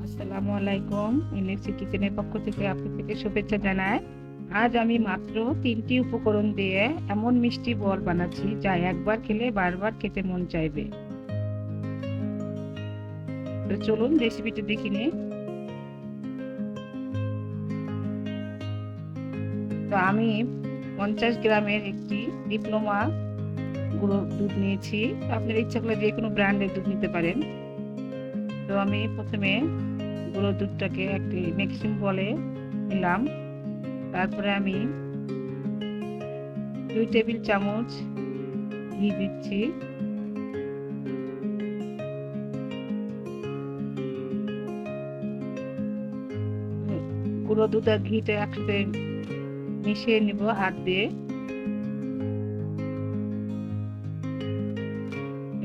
আসসালামু আলাইকুম। ইলেক্সি কিচেনের পক্ষ থেকে আপনাদেরকে শুভেচ্ছা জানাই। আজ আমি মাত্র ৩টি উপকরণ দিয়ে এমন মিষ্টি বল বানাচ্ছি যা একবার খেলে বারবার খেতে মন চাইবে। তো চলুন রেসিপিটা দেখে নিই। তো আমি ৫০ গ্রামের একটি ডিপ্লোমা গুঁড়ো দুধ নিয়েছি। আপনার ইচ্ছা করলে যে কোনো ব্র্যান্ডের দুধ নিতে পারেন। তো আমি প্রথমে গুঁড়ো দুধটাকে একটি মিক্সিং বলে নিলাম। তারপরে আমি ২ টেবিল চামচ ঘি দিচ্ছি। গুঁড়ো দুধ আর ঘিটা একসাথে মিশিয়ে নিব হাত দিয়ে।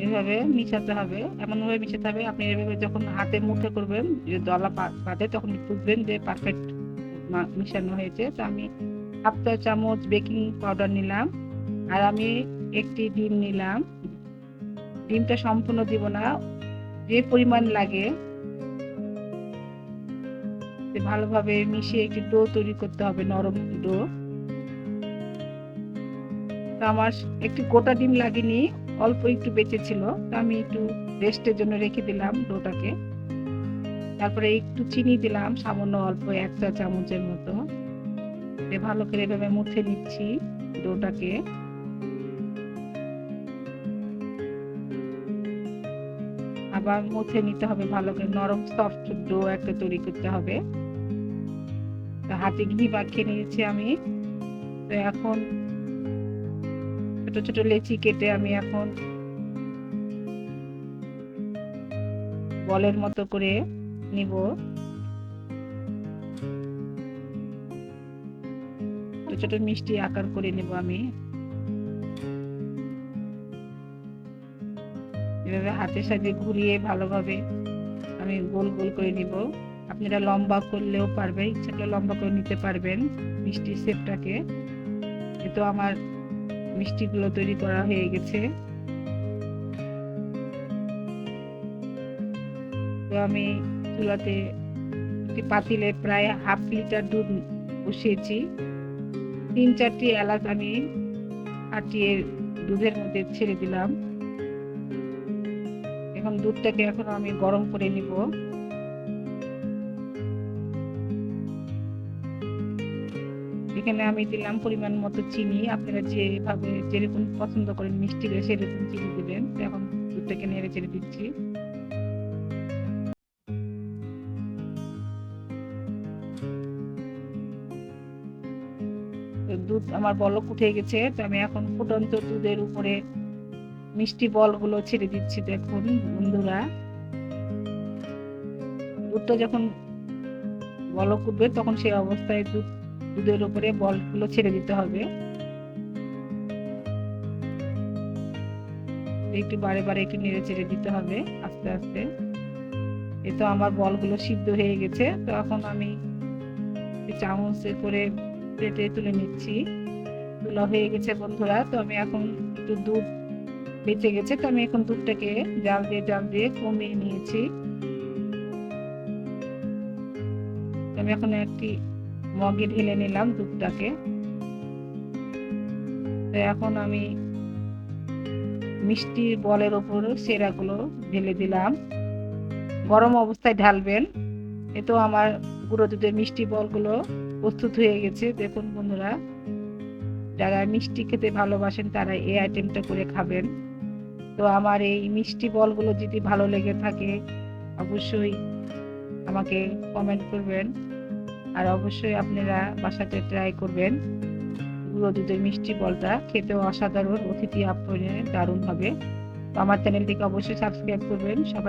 এভাবে মিশাতে হবে, এমনভাবে মিশাতে হবে আপনি এভাবে যখন হাতে মুঠো করবেন, যে দলা বাঁধে তখন বুঝবেন যে পারফেক্ট মিশানো হয়েছে। তো আমি হাফ চা চামচ বেকিং পাউডার নিলাম, আর আমি একটি ডিম নিলাম। ডিমটা সম্পূর্ণ দিব না, যে পরিমাণ লাগে। ভালোভাবে মিশিয়ে একটি ডো তৈরি করতে হবে, নরম ডো। তো আমার একটু গোটা ডিম লাগেনি, অল্প একটু বেঁচে ছিল, তো আমি একটু রেস্টের জন্য রেখে দিলাম ডোটাকে। তারপরে একটু চিনি দিলাম, সামান্য অল্প ১ চা চামচের মতো। ভালো করে এভাবে মুছে নিচ্ছি ডোটাকে। আবার মুছে নিতে হবে ভালো করে, নরম সফট ডো একটা তৈরি করতে হবে। হাতে ঘি মাখিয়ে নিয়েছি আমি। তো এখন ছোট ছোট লেচি কেটে আমি এখন বলের মতো করে নিব। ছোট ছোট মিষ্টি আকার করে নেব আমি। এভাবে হাতের সাথে ঘুরিয়ে ভালোভাবে আমি গোল গোল করে নিব। আপনারা লম্বা করলেও পারবেন, ইচ্ছা করলে লম্বা করে নিতে পারবেন মিষ্টির শেপটাকে। তো আমার মিষ্টিগুলো তৈরি করা হয়ে গেছে। তো আমি চুলাতে একটি পাতিলে প্রায় হাফ লিটার দুধ বসিয়েছি। ৩-৪টি এলাচ আমি ফাটিয়ে দুধের মধ্যে ছেড়ে দিলাম। এখন দুধটাকে এখন আমি গরম করে নিব। এখানে আমি দিলাম পরিমাণ মতো চিনি, আপনারা যেভাবে যেরকম পছন্দ করেন মিষ্টি সেরকম চিনি দিবেন। এখন দুধটাকে নেড়ে চেড়ে দিচ্ছি। দুধ আমার বলক উঠে গেছে, তো আমি এখন ফুটন্ত দুধের উপরে মিষ্টি বলগুলো ছেড়ে দিচ্ছি। দেখুন বন্ধুরা, দুধটা যখন বলক উঠবে তখন সেই অবস্থায় দুধের উপরে বলগুলো ছেড়ে দিতে হবে। একটু বারে বারে একটু নেড়ে চেড়ে দিতে হবে আস্তে আস্তে। এই তো আমার বলগুলো সিদ্ধ হয়ে গেছে। তো এখন আমি চামচে করে প্লেটে তুলে নিচ্ছি। তোলা হয়ে গেছে বন্ধুরা। তো আমি এখন একটু দুধ বেঁচে গেছে, তো আমি এখন দুধটাকে জাল দিয়ে কমিয়ে নিয়েছি। আমি এখন একটি মগে ঢেলে নিলাম দুধটাকে। তো এখন আমি মিষ্টির বলের ওপর সেরাগুলো ঢেলে দিলাম। গরম অবস্থায় ঢালবেন। এতো আমার গুঁড়ো দুধের মিষ্টি বলগুলো প্রস্তুত হয়ে গেছে। দেখুন বন্ধুরা, যারা মিষ্টি খেতে ভালোবাসেন তারা এই আইটেমটা করে খাবেন। তো আমার এই মিষ্টি বলগুলো যদি ভালো লেগে থাকে অবশ্যই আমাকে কমেন্ট করবেন, আর অবশ্যই আপনারা বাসাতে ট্রাই করবেন। গুঁড়ো দুধের মিষ্টি বলটা খেতেও অসাধারণ, অতিথি আপ্যায়নে দারুণ হবে। তো আমার চ্যানেলটিকে অবশ্যই সাবস্ক্রাইব করবেন সবাই।